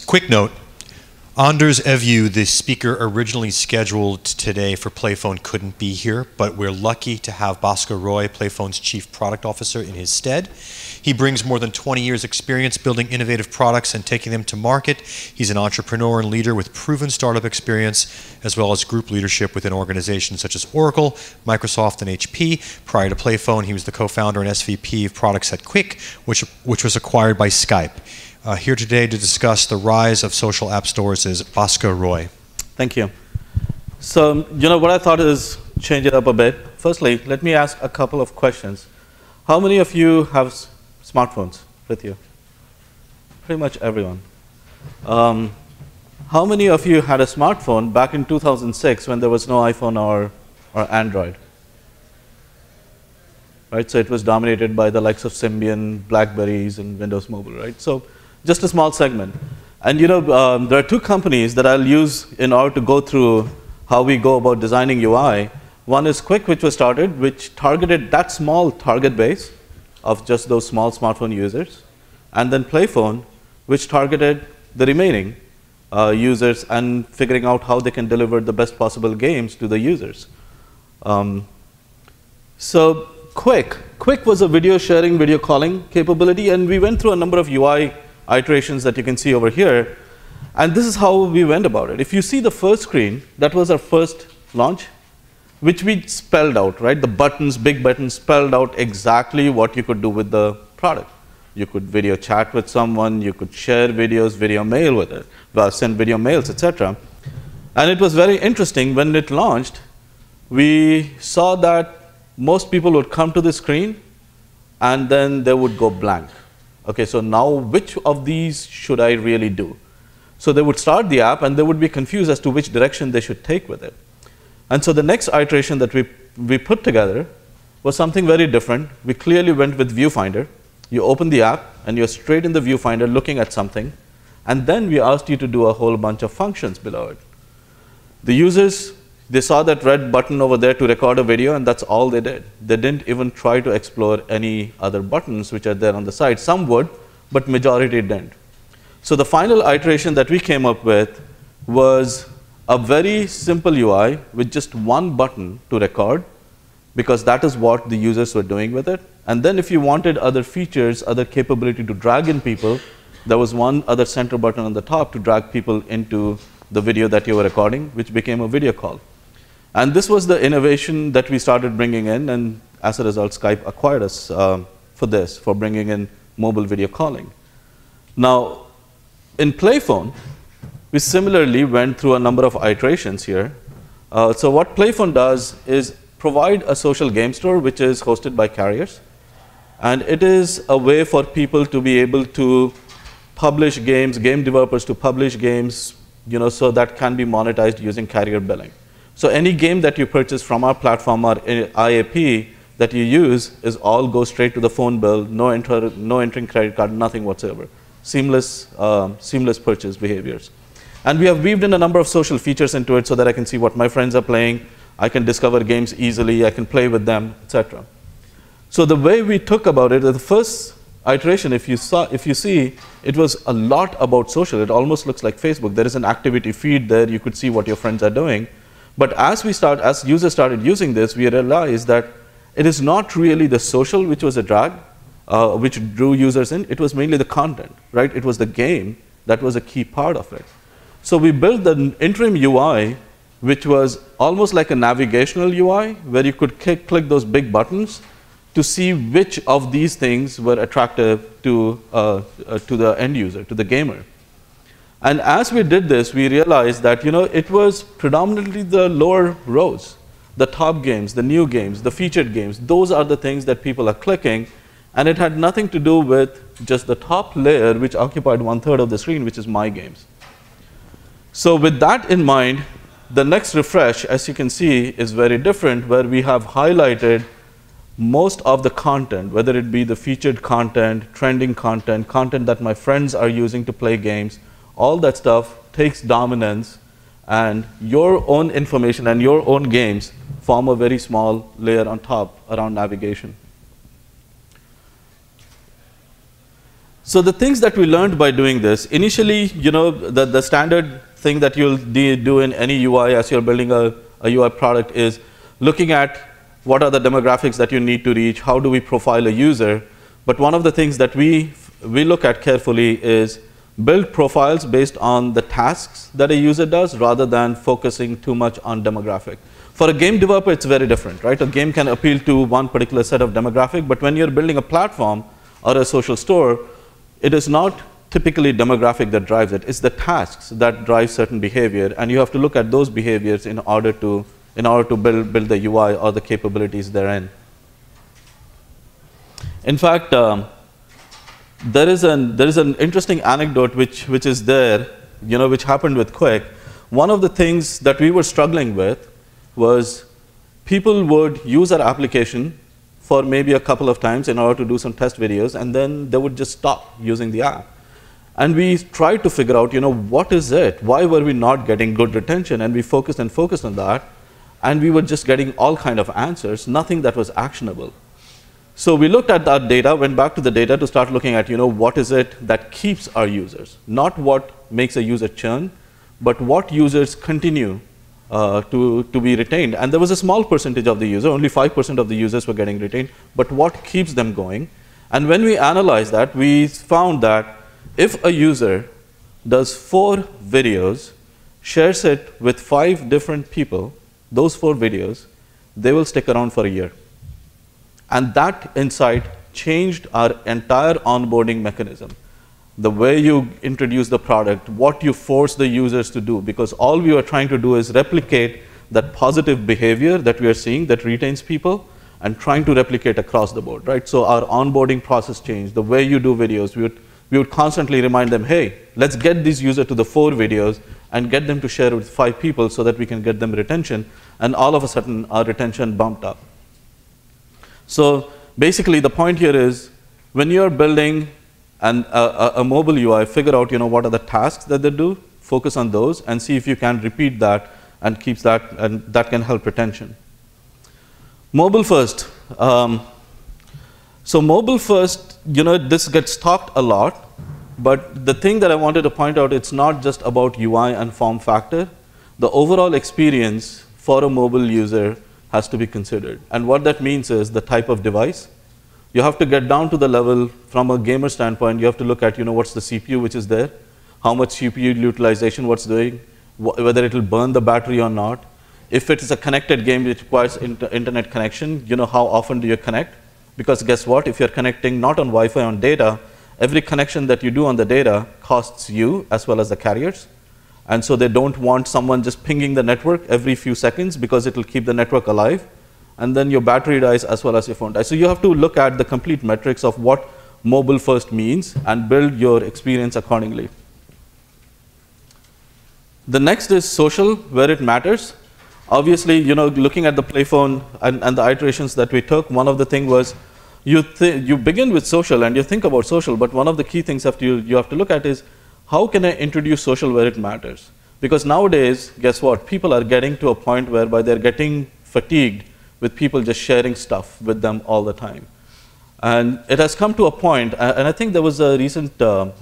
Quick note. Anders Evju, the speaker originally scheduled today for PlayPhone, couldn't be here, but we're lucky to have Bhaskar Roy, PlayPhone's Chief Product Officer, in his stead. He brings more than 20 years' experience building innovative products and taking them to market. He's an entrepreneur and leader with proven startup experience, as well as group leadership within organizations such as Oracle, Microsoft, and HP. Prior to PlayPhone, he was the co-founder and SVP of products at Quick, which was acquired by Skype. Here today to discuss the rise of social app stores is Bhaskar Roy. Thank you. So, what I thought is change it up a bit. Firstly, let me ask a couple of questions. How many of you have smartphones with you? Pretty much everyone. How many of you had a smartphone back in 2006 when there was no iPhone or Android? Right, so it was dominated by the likes of Symbian, Blackberries, and Windows Mobile, right? So just a small segment. And there are two companies that I'll use in order to go through how we go about designing UI. One is Quick, which was started, which targeted that small target base of just those small smartphone users. And then PlayPhone, which targeted the remaining users and figuring out how they can deliver the best possible games to the users. So Quick was a video sharing, video calling capability, and we went through a number of UI iterations that you can see over here. And this is how we went about it. If you see the first screen, that was our first launch, which we spelled out, right? The buttons, big buttons, spelled out exactly what you could do with the product. You could video chat with someone, you could share videos, video mail with it, send video mails, etc. And it was very interesting when it launched. We saw that most people would come to the screen and then they would go blank. Okay, so now which of these should I really do? So they would start the app and they would be confused as to which direction they should take with it. And so the next iteration that we put together was something very different. We clearly went with Viewfinder. You open the app and you're straight in the Viewfinder looking at something. And then we asked you to do a whole bunch of functions below it. The users, they saw that red button over there to record a video, and that's all they did. They didn't even try to explore any other buttons which are there on the side. Some would, but majority didn't. So the final iteration that we came up with was a very simple UI with just one button to record, because that is what the users were doing with it. And then if you wanted other features, other capability to drag in people, there was one other center button on the top to drag people into the video that you were recording, which became a video call. And this was the innovation that we started bringing in, and as a result, Skype acquired us for bringing in mobile video calling. Now, in PlayPhone, we similarly went through a number of iterations here. So what PlayPhone does is provide a social game store, which is hosted by carriers. And it is a way for people to be able to publish games, game developers to publish games, so that can be monetized using carrier billing. So any game that you purchase from our platform or IAP that you use is all go straight to the phone bill, no entering credit card, nothing whatsoever. Seamless purchase behaviors. And we have weaved in a number of social features into it so that I can see what my friends are playing, I can discover games easily, I can play with them, etc. So the way we took about it, the first iteration, if you see, it was a lot about social. It almost looks like Facebook. There is an activity feed there. You could see what your friends are doing. But as users started using this, we realized that it is not really the social which was a drag, which drew users in. It was mainly the content, right? It was the game that was a key part of it. So we built the interim UI, which was almost like a navigational UI, where you could click those big buttons to see which of these things were attractive to the end user, to the gamer. And as we did this, we realized that it was predominantly the lower rows, the top games, the new games, the featured games. Those are the things that people are clicking, and it had nothing to do with just the top layer, which occupied 1/3 of the screen, which is my games. So with that in mind, the next refresh, as you can see, is very different, where we have highlighted most of the content, whether it be the featured content, trending content, content that my friends are using to play games. All that stuff takes dominance, and your own information and your own games form a very small layer on top around navigation. So the things that we learned by doing this, initially, the standard thing that you'll do in any UI as you're building a UI product is looking at what are the demographics that you need to reach, how do we profile a user. But one of the things that we look at carefully is build profiles based on the tasks that a user does rather than focusing too much on demographic. For a game developer, it's very different, right? A game can appeal to one particular set of demographic, but when you're building a platform or a social store, it is not typically demographic that drives it. It's the tasks that drive certain behavior, and you have to look at those behaviors in order to build the UI or the capabilities therein. In fact, there is an interesting anecdote which is there, which happened with Quick. One of the things that we were struggling with was people would use our application for maybe a couple of times in order to do some test videos, and then they would just stop using the app. And we tried to figure out, what is it? Why were we not getting good retention? And we focused on that, and we were just getting all kind of answers, nothing that was actionable. So we looked at that data, went back to the data to start looking at, what is it that keeps our users? Not what makes a user churn, but what users continue to be retained. And there was a small percentage of the user, only 5% of the users were getting retained, but what keeps them going? And when we analyzed that, we found that if a user does 4 videos, shares it with 5 different people, those 4 videos, they will stick around for a year. And that insight changed our entire onboarding mechanism. The way you introduce the product, what you force the users to do, because all we are trying to do is replicate that positive behavior that we are seeing that retains people and trying to replicate across the board, right? So our onboarding process changed. The way you do videos, we would constantly remind them, hey, let's get this user to the 4 videos and get them to share it with 5 people so that we can get them retention. And all of a sudden, our retention bumped up. So basically, the point here is when you're building a mobile UI, figure out what are the tasks that they do, focus on those, and see if you can repeat that and keeps that, and that can help retention. Mobile first. So mobile first, this gets talked a lot, but the thing that I wanted to point out, it's not just about UI and form factor. The overall experience for a mobile user has to be considered. And what that means is the type of device. You have to get down to the level from a gamer standpoint. You have to look at what's the CPU which is there, how much CPU utilization, what's doing, whether it will burn the battery or not. If it is a connected game, it requires internet connection. How often do you connect? Because guess what? If you're connecting not on Wi-Fi, on data, every connection that you do on the data costs you as well as the carriers. And so they don't want someone just pinging the network every few seconds because it will keep the network alive. And then your battery dies as well as your phone dies. So you have to look at the complete metrics of what mobile first means and build your experience accordingly. The next is social, where it matters. Obviously, looking at the PlayPhone and the iterations that we took, one of the things was you begin with social and you think about social, but one of the key things you have to look at is how can I introduce social where it matters? Because nowadays, guess what? People are getting to a point whereby they're getting fatigued with people just sharing stuff with them all the time. And it has come to a point, and I think there was a recent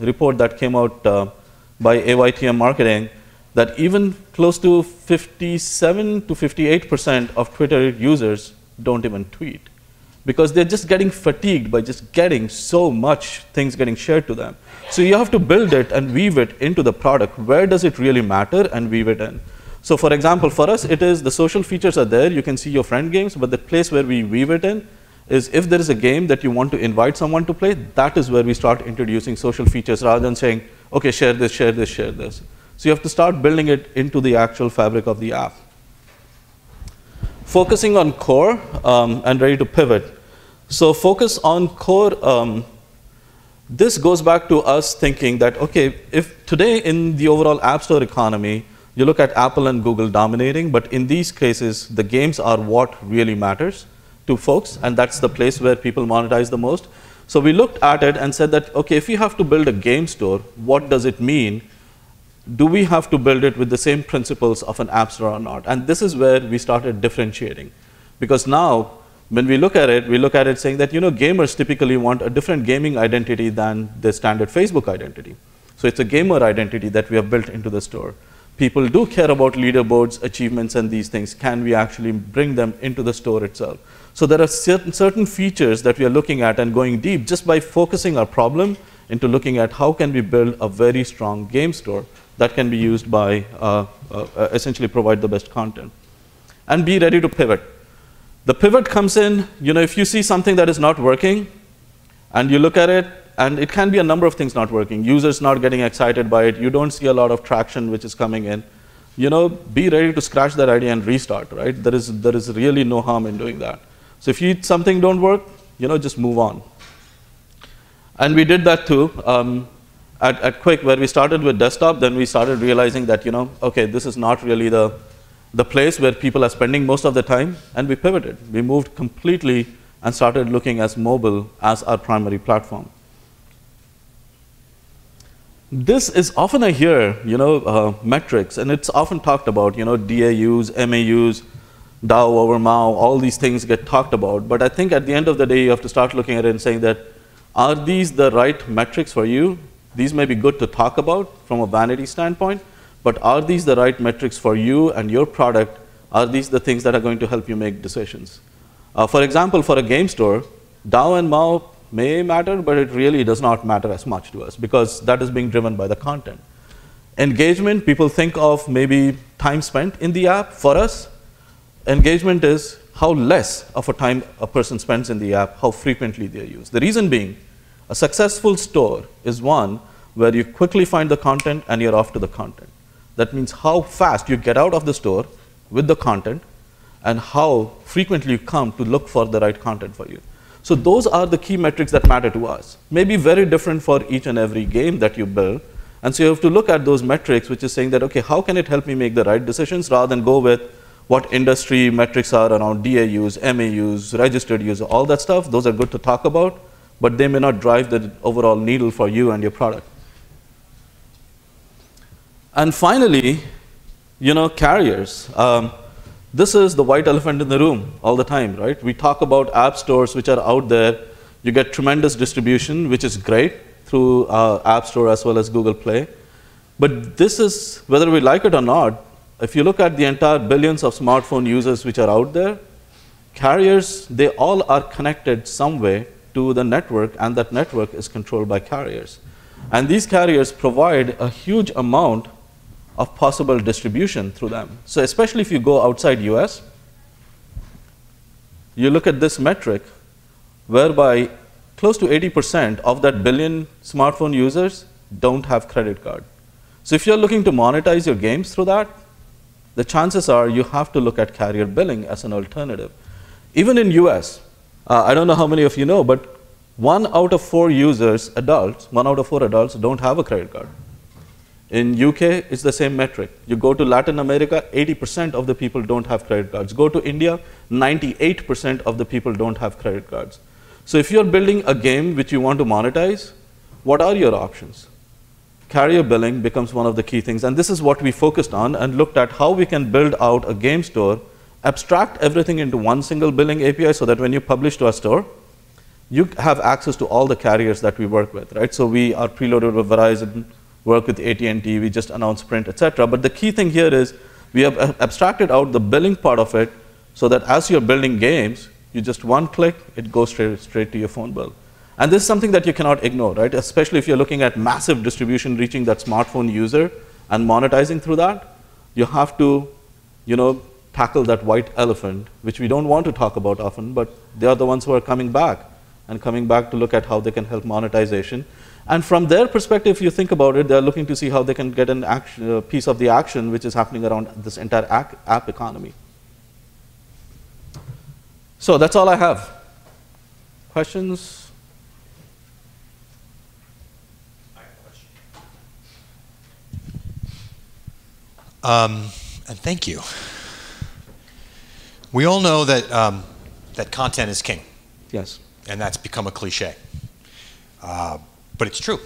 report that came out by AYTM Marketing that even close to 57 to 58% of Twitter users don't even tweet because they're just getting fatigued by just getting so much things getting shared to them. So you have to build it and weave it into the product. Where does it really matter, and weave it in? So for example, for us, it is the social features are there. You can see your friend games, but the place where we weave it in is if there is a game that you want to invite someone to play, that is where we start introducing social features rather than saying, okay, share this, share this, share this. So you have to start building it into the actual fabric of the app. Focusing on core and ready to pivot. So focus on core. This goes back to us thinking that, okay, if today in the overall App Store economy, you look at Apple and Google dominating, but in these cases, the games are what really matters to folks, and that's the place where people monetize the most. So we looked at it and said that, okay, if we have to build a game store, what does it mean? Do we have to build it with the same principles of an app store or not? And this is where we started differentiating. Because now, when we look at it saying that, gamers typically want a different gaming identity than the standard Facebook identity. So it's a gamer identity that we have built into the store. People do care about leaderboards, achievements, and these things. Can we actually bring them into the store itself? So there are certain features that we are looking at and going deep just by focusing our problem into looking at how can we build a very strong game store that can be used by essentially provide the best content. And be ready to pivot. The pivot comes in, if you see something that is not working, and you look at it, and it can be a number of things not working. Users not getting excited by it. You don't see a lot of traction which is coming in. Be ready to scratch that idea and restart, right? There is really no harm in doing that. So if something don't work, just move on. And we did that too. At Quick, where we started with desktop, then we started realizing that, okay, this is not really the place where people are spending most of the time, and we pivoted. We moved completely and started looking at mobile as our primary platform. This is often I hear, metrics, and it's often talked about, DAUs, MAUs, DAU over MAU, all these things get talked about. But I think at the end of the day, you have to start looking at it and saying that, are these the right metrics for you? These may be good to talk about from a vanity standpoint, but are these the right metrics for you and your product? Are these the things that are going to help you make decisions? For example, for a game store, DAU and MAU may matter, but it really does not matter as much to us because that is being driven by the content. Engagement, people think of maybe time spent in the app. For us, engagement is how less of a time a person spends in the app, how frequently they use. The reason being, a successful store is one where you quickly find the content and you're off to the content. That means how fast you get out of the store with the content and how frequently you come to look for the right content for you. So those are the key metrics that matter to us. Maybe very different for each and every game that you build. And so you have to look at those metrics, which is saying that, okay, how can it help me make the right decisions rather than go with what industry metrics are around DAUs, MAUs, registered users, all that stuff. Those are good to talk about, but they may not drive the overall needle for you and your product. And finally, carriers. This is the white elephant in the room all the time, right? We talk about app stores which are out there. You get tremendous distribution, which is great through App Store as well as Google Play. But this is, whether we like it or not, if you look at the entire billions of smartphone users which are out there, carriers, they all are connected some way to the network, and that network is controlled by carriers. And these carriers provide a huge amount of possible distribution through them. So especially if you go outside US, you look at this metric whereby close to 80% of that billion smartphone users don't have credit card. So if you're looking to monetize your games through that, the chances are you have to look at carrier billing as an alternative. Even in US, I don't know how many of you know, but 1 out of 4 users, adults, 1 out of 4 adults don't have a credit card. In UK, it's the same metric. You go to Latin America, 80% of the people don't have credit cards. Go to India, 98% of the people don't have credit cards. So if you're building a game which you want to monetize, what are your options? Carrier billing becomes one of the key things. And this is what we focused on and looked at how we can build out a game store, abstract everything into one single billing API so that when you publish to a store, you have access to all the carriers that we work with, right? So we are preloaded with Verizon, work with AT&T, we just announced Sprint, etc. But the key thing here is we have abstracted out the billing part of it so that as you're building games, you just one click, it goes straight to your phone bill. And this is something that you cannot ignore, right? Especially if you're looking at massive distribution reaching that smartphone user and monetizing through that, you have to, tackle that white elephant, which we don't want to talk about often, but they are the ones who are coming back to look at how they can help monetization. And from their perspective, if you think about it, they're looking to see how they can get a piece of the action which is happening around this entire app economy. So that's all I have. Questions? I have a question. And thank you. We all know that, that content is king. Yes. And that's become a cliche. But it's true.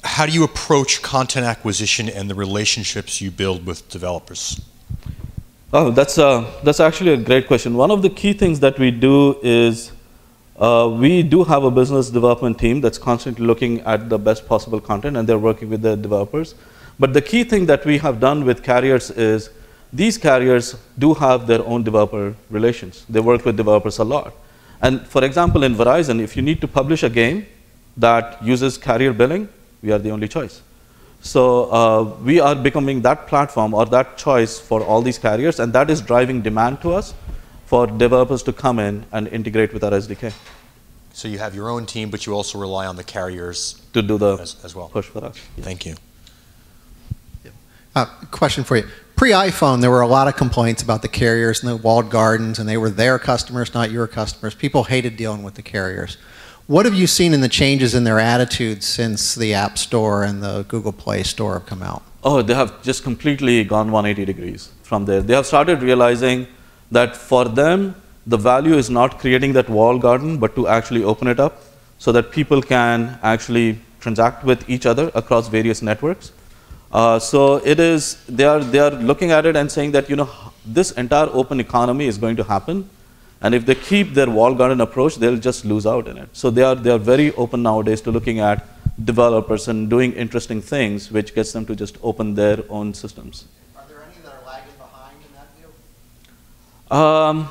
How do you approach content acquisition and the relationships you build with developers? Oh, that's actually a great question. One of the key things that we do is we do have a business development team that's constantly looking at the best possible content, and they're working with the developers. But the key thing that we have done with carriers is these carriers do have their own developer relations. They work with developers a lot. And for example, in Verizon, if you need to publish a game that uses carrier billing, we are the only choice. So we are becoming that platform or that choice for all these carriers, and that is driving demand to us for developers to come in and integrate with our SDK. So you have your own team, but you also rely on the carriers to do the as well. Push for us. Yeah. Thank you. Question for you. Pre-iPhone, there were a lot of complaints about the carriers and the walled gardens, and they were their customers, not your customers. People hated dealing with the carriers. What have you seen in the changes in their attitudes since the App Store and the Google Play Store have come out? Oh, they have just completely gone 180 degrees from there. They have started realizing that for them, the value is not creating that walled garden, but to actually open it up so that people can actually transact with each other across various networks. So it is, they are looking at it and saying that, you know, this entire open economy is going to happen. And if they keep their walled garden approach, they'll just lose out in it. So they are very open nowadays to looking at developers and doing interesting things, which gets them to just open their own systems. Are there any that are lagging behind in that view?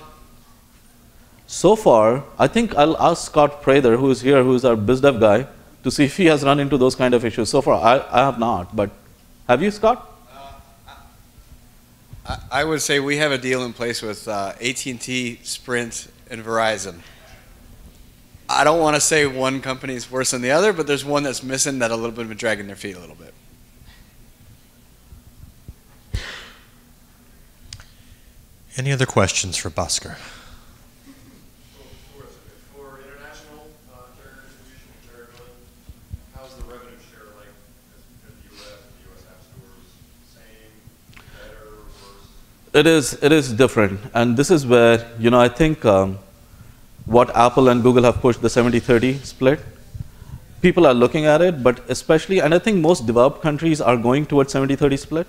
So far, I think I'll ask Scott Prather, who is here, who is our BizDev guy, to see if he has run into those kind of issues. So far, I have not, but have you, Scott? I would say we have a deal in place with AT&T, Sprint, and Verizon. I don't want to say one company is worse than the other, but there's one that's missing that a little bit of dragging their feet a little bit. Any other questions for Bhaskar? For international carrier distribution comparatively, how's the revenue share like as compared to the US app stores? Same, better, worse? It is different, and this is where, you know, I think what Apple and Google have pushed, the 70-30 split. People are looking at it, but especially, and I think most developed countries are going towards 70-30 split,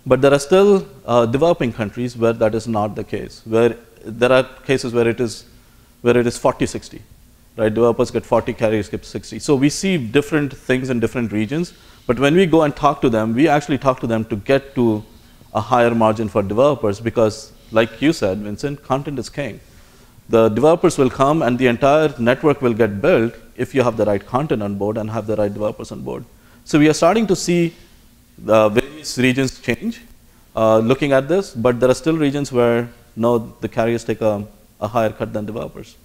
but there are still developing countries where that is not the case, where there are cases where it is 40-60, right? Developers get 40, carriers get 60. So we see different things in different regions, but when we go and talk to them, we actually talk to them to get to a higher margin for developers because, like you said, Vincent, content is king. The developers will come and the entire network will get built if you have the right content on board and have the right developers on board. So we are starting to see the various regions change looking at this, but there are still regions where no, the carriers take a higher cut than developers.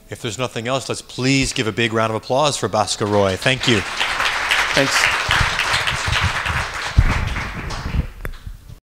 If there's nothing else, let's please give a big round of applause for Bhaskar Roy. Thank you. Thanks.